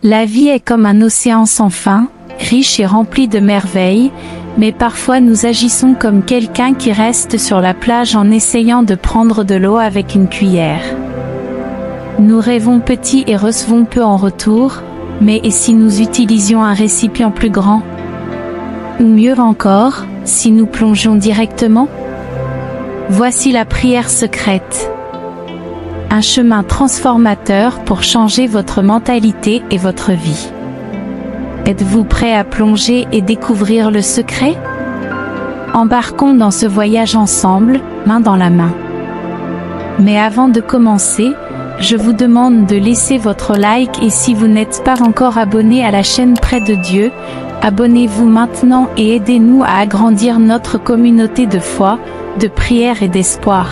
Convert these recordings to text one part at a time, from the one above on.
La vie est comme un océan sans fin, riche et rempli de merveilles, mais parfois nous agissons comme quelqu'un qui reste sur la plage en essayant de prendre de l'eau avec une cuillère. Nous rêvons petit et recevons peu en retour, mais et si nous utilisions un récipient plus grand? Ou mieux encore, si nous plongions directement? Voici la prière secrète. Un chemin transformateur pour changer votre mentalité et votre vie. Êtes-vous prêt à plonger et découvrir le secret? Embarquons dans ce voyage ensemble, main dans la main. Mais avant de commencer, je vous demande de laisser votre like et si vous n'êtes pas encore abonné à la chaîne Près de Dieu, abonnez-vous maintenant et aidez-nous à agrandir notre communauté de foi, de prière et d'espoir.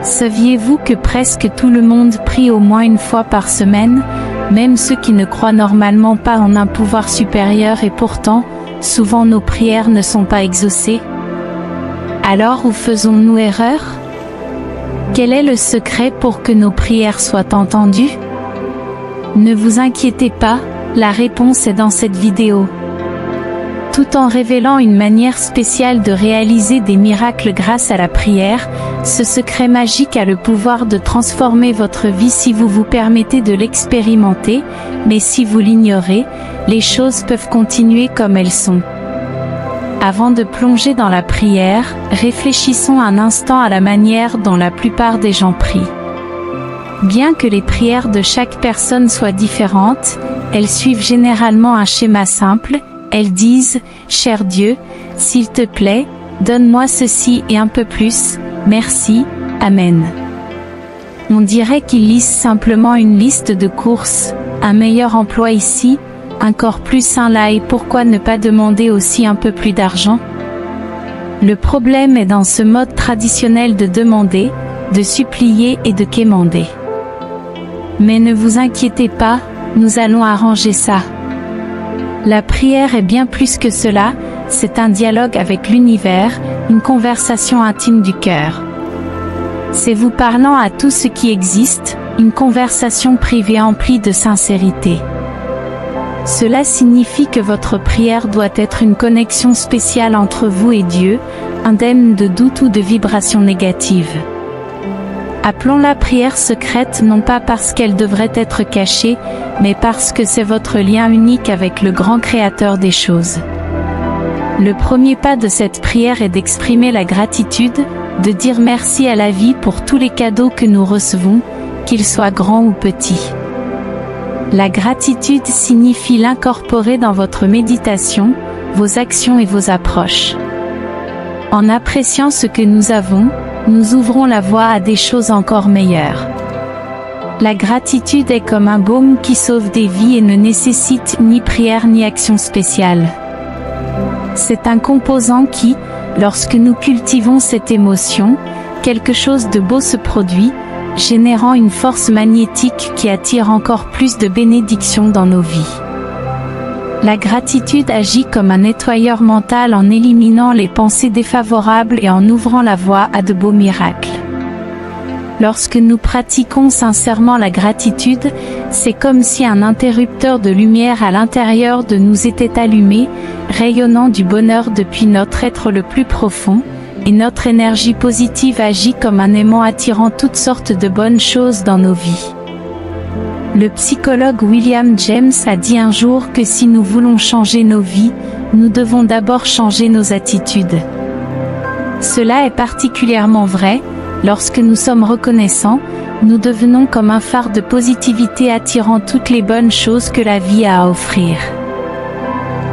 Saviez-vous que presque tout le monde prie au moins une fois par semaine, même ceux qui ne croient normalement pas en un pouvoir supérieur et pourtant, souvent nos prières ne sont pas exaucées? Alors où faisons-nous erreur? Quel est le secret pour que nos prières soient entendues? Ne vous inquiétez pas, la réponse est dans cette vidéo. Tout en révélant une manière spéciale de réaliser des miracles grâce à la prière, ce secret magique a le pouvoir de transformer votre vie si vous vous permettez de l'expérimenter, mais si vous l'ignorez, les choses peuvent continuer comme elles sont. Avant de plonger dans la prière, réfléchissons un instant à la manière dont la plupart des gens prient. Bien que les prières de chaque personne soient différentes, elles suivent généralement un schéma simple. Elles disent, « Cher Dieu, s'il te plaît, donne-moi ceci et un peu plus, merci, Amen. » On dirait qu'ils lisent simplement une liste de courses, un meilleur emploi ici, un corps plus sain là et pourquoi ne pas demander aussi un peu plus d'argent? Le problème est dans ce mode traditionnel de demander, de supplier et de quémander. Mais ne vous inquiétez pas, nous allons arranger ça. La prière est bien plus que cela, c'est un dialogue avec l'univers, une conversation intime du cœur. C'est vous parlant à tout ce qui existe, une conversation privée emplie de sincérité. Cela signifie que votre prière doit être une connexion spéciale entre vous et Dieu, indemne de doute ou de vibrations négatives. Appelons-la prière secrète non pas parce qu'elle devrait être cachée, mais parce que c'est votre lien unique avec le grand créateur des choses. Le premier pas de cette prière est d'exprimer la gratitude, de dire merci à la vie pour tous les cadeaux que nous recevons, qu'ils soient grands ou petits. La gratitude signifie l'incorporer dans votre méditation, vos actions et vos approches. En appréciant ce que nous avons, nous ouvrons la voie à des choses encore meilleures. La gratitude est comme un baume qui sauve des vies et ne nécessite ni prière ni action spéciale. C'est un composant qui, lorsque nous cultivons cette émotion, quelque chose de beau se produit, générant une force magnétique qui attire encore plus de bénédictions dans nos vies. La gratitude agit comme un nettoyeur mental en éliminant les pensées défavorables et en ouvrant la voie à de beaux miracles. Lorsque nous pratiquons sincèrement la gratitude, c'est comme si un interrupteur de lumière à l'intérieur de nous était allumé, rayonnant du bonheur depuis notre être le plus profond, et notre énergie positive agit comme un aimant attirant toutes sortes de bonnes choses dans nos vies. Le psychologue William James a dit un jour que si nous voulons changer nos vies, nous devons d'abord changer nos attitudes. Cela est particulièrement vrai, lorsque nous sommes reconnaissants, nous devenons comme un phare de positivité attirant toutes les bonnes choses que la vie a à offrir.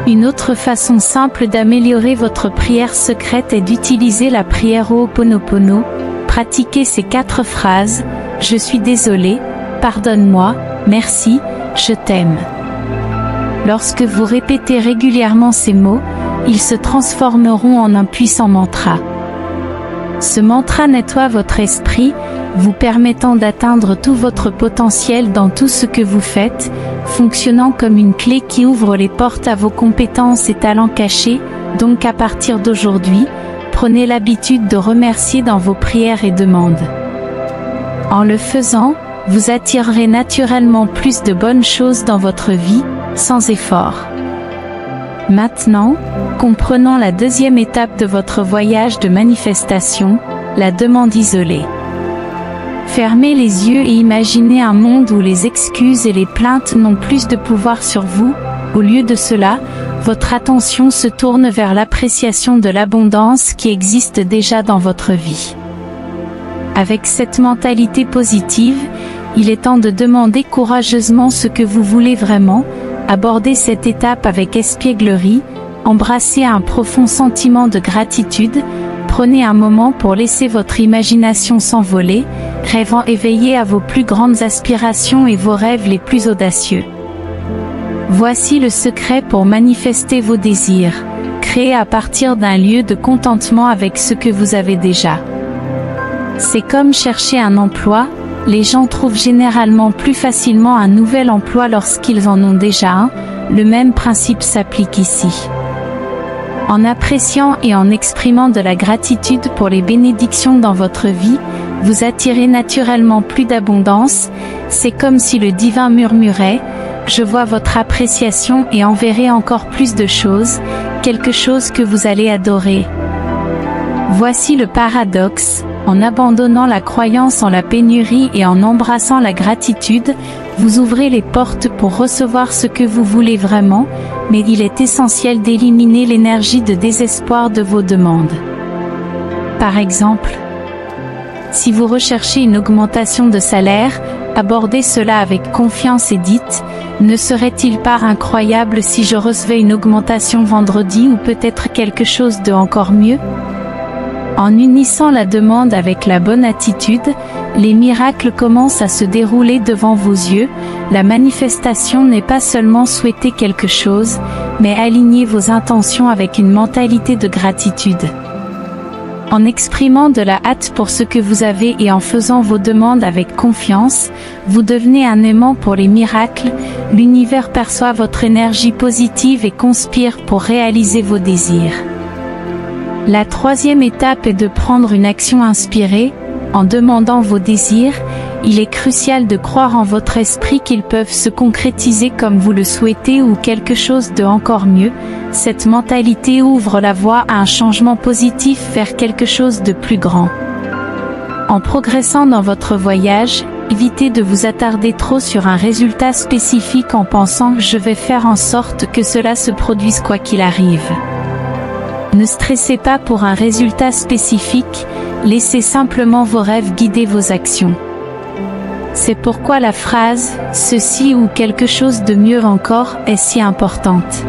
Une autre façon simple d'améliorer votre prière secrète est d'utiliser la prière Ho'oponopono. Pratiquez ces 4 phrases, « Je suis désolé », « Pardonne-moi », « Merci », « Je t'aime ». Lorsque vous répétez régulièrement ces mots, ils se transformeront en un puissant mantra. Ce mantra nettoie votre esprit, vous permettant d'atteindre tout votre potentiel dans tout ce que vous faites, fonctionnant comme une clé qui ouvre les portes à vos compétences et talents cachés. Donc à partir d'aujourd'hui, prenez l'habitude de remercier dans vos prières et demandes. En le faisant, vous attirerez naturellement plus de bonnes choses dans votre vie, sans effort. Maintenant, comprenons la deuxième étape de votre voyage de manifestation, la demande isolée. Fermez les yeux et imaginez un monde où les excuses et les plaintes n'ont plus de pouvoir sur vous. Au lieu de cela, votre attention se tourne vers l'appréciation de l'abondance qui existe déjà dans votre vie. Avec cette mentalité positive, il est temps de demander courageusement ce que vous voulez vraiment, abordez cette étape avec espièglerie, embrassez un profond sentiment de gratitude, prenez un moment pour laisser votre imagination s'envoler, rêvant éveillé à vos plus grandes aspirations et vos rêves les plus audacieux. Voici le secret pour manifester vos désirs, créez à partir d'un lieu de contentement avec ce que vous avez déjà. C'est comme chercher un emploi, les gens trouvent généralement plus facilement un nouvel emploi lorsqu'ils en ont déjà un, le même principe s'applique ici. En appréciant et en exprimant de la gratitude pour les bénédictions dans votre vie, vous attirez naturellement plus d'abondance, c'est comme si le divin murmurait « Je vois votre appréciation et enverrai encore plus de choses, quelque chose que vous allez adorer. » Voici le paradoxe, en abandonnant la croyance en la pénurie et en embrassant la gratitude, vous ouvrez les portes pour recevoir ce que vous voulez vraiment, mais il est essentiel d'éliminer l'énergie de désespoir de vos demandes. Par exemple, si vous recherchez une augmentation de salaire, abordez cela avec confiance et dites « Ne serait-il pas incroyable si je recevais une augmentation vendredi ou peut-être quelque chose de encore mieux ?» En unissant la demande avec la bonne attitude, les miracles commencent à se dérouler devant vos yeux. La manifestation n'est pas seulement souhaiter quelque chose, mais aligner vos intentions avec une mentalité de gratitude. En exprimant de la hâte pour ce que vous avez et en faisant vos demandes avec confiance, vous devenez un aimant pour les miracles, l'univers perçoit votre énergie positive et conspire pour réaliser vos désirs. La troisième étape est de prendre une action inspirée. En demandant vos désirs, il est crucial de croire en votre esprit qu'ils peuvent se concrétiser comme vous le souhaitez ou quelque chose de encore mieux. Cette mentalité ouvre la voie à un changement positif vers quelque chose de plus grand. En progressant dans votre voyage, évitez de vous attarder trop sur un résultat spécifique en pensant que je vais faire en sorte que cela se produise quoi qu'il arrive. Ne stressez pas pour un résultat spécifique, laissez simplement vos rêves guider vos actions. C'est pourquoi la phrase « ceci ou quelque chose de mieux encore » est si importante.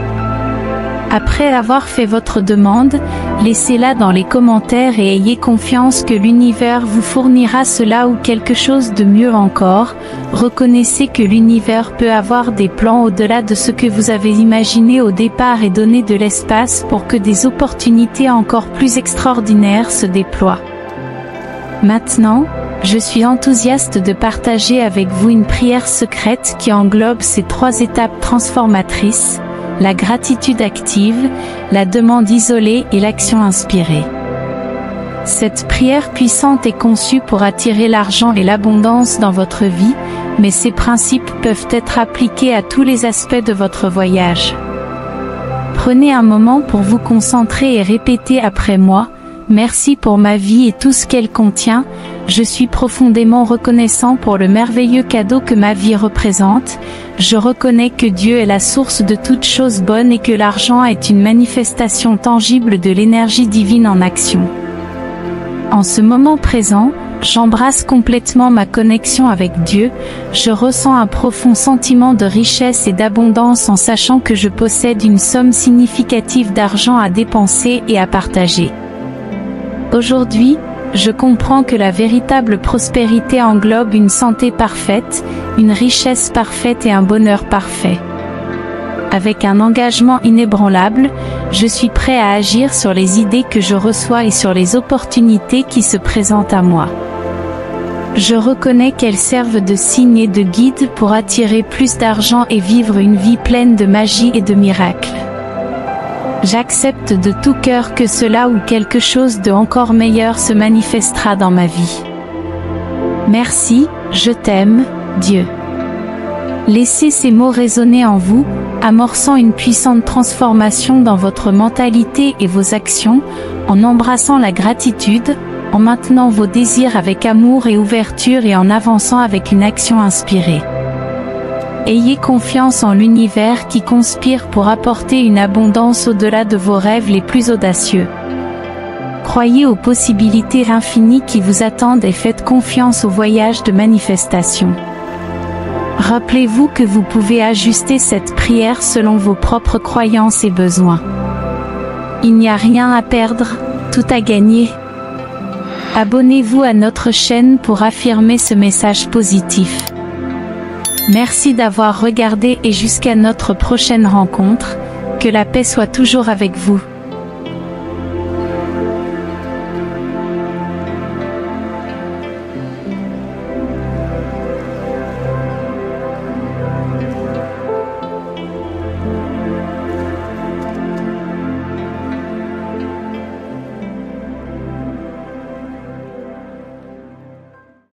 Après avoir fait votre demande, laissez-la dans les commentaires et ayez confiance que l'univers vous fournira cela ou quelque chose de mieux encore. Reconnaissez que l'univers peut avoir des plans au-delà de ce que vous avez imaginé au départ et donner de l'espace pour que des opportunités encore plus extraordinaires se déploient. Maintenant, je suis enthousiaste de partager avec vous une prière secrète qui englobe ces trois étapes transformatrices: la gratitude active, la demande isolée et l'action inspirée. Cette prière puissante est conçue pour attirer l'argent et l'abondance dans votre vie, mais ces principes peuvent être appliqués à tous les aspects de votre voyage. Prenez un moment pour vous concentrer et répétez après moi: Merci pour ma vie et tout ce qu'elle contient. Je suis profondément reconnaissant pour le merveilleux cadeau que ma vie représente. Je reconnais que Dieu est la source de toutes choses bonnes et que l'argent est une manifestation tangible de l'énergie divine en action. En ce moment présent, j'embrasse complètement ma connexion avec Dieu. Je ressens un profond sentiment de richesse et d'abondance en sachant que je possède une somme significative d'argent à dépenser et à partager. Aujourd'hui, je comprends que la véritable prospérité englobe une santé parfaite, une richesse parfaite et un bonheur parfait. Avec un engagement inébranlable, je suis prêt à agir sur les idées que je reçois et sur les opportunités qui se présentent à moi. Je reconnais qu'elles servent de signe et de guide pour attirer plus d'argent et vivre une vie pleine de magie et de miracles. J'accepte de tout cœur que cela ou quelque chose de encore meilleur se manifestera dans ma vie. Merci, je t'aime, Dieu. Laissez ces mots résonner en vous, amorçant une puissante transformation dans votre mentalité et vos actions, en embrassant la gratitude, en maintenant vos désirs avec amour et ouverture et en avançant avec une action inspirée. Ayez confiance en l'univers qui conspire pour apporter une abondance au-delà de vos rêves les plus audacieux. Croyez aux possibilités infinies qui vous attendent et faites confiance au voyage de manifestation. Rappelez-vous que vous pouvez ajuster cette prière selon vos propres croyances et besoins. Il n'y a rien à perdre, tout à gagner. Abonnez-vous à notre chaîne pour affirmer ce message positif. Merci d'avoir regardé et jusqu'à notre prochaine rencontre, que la paix soit toujours avec vous.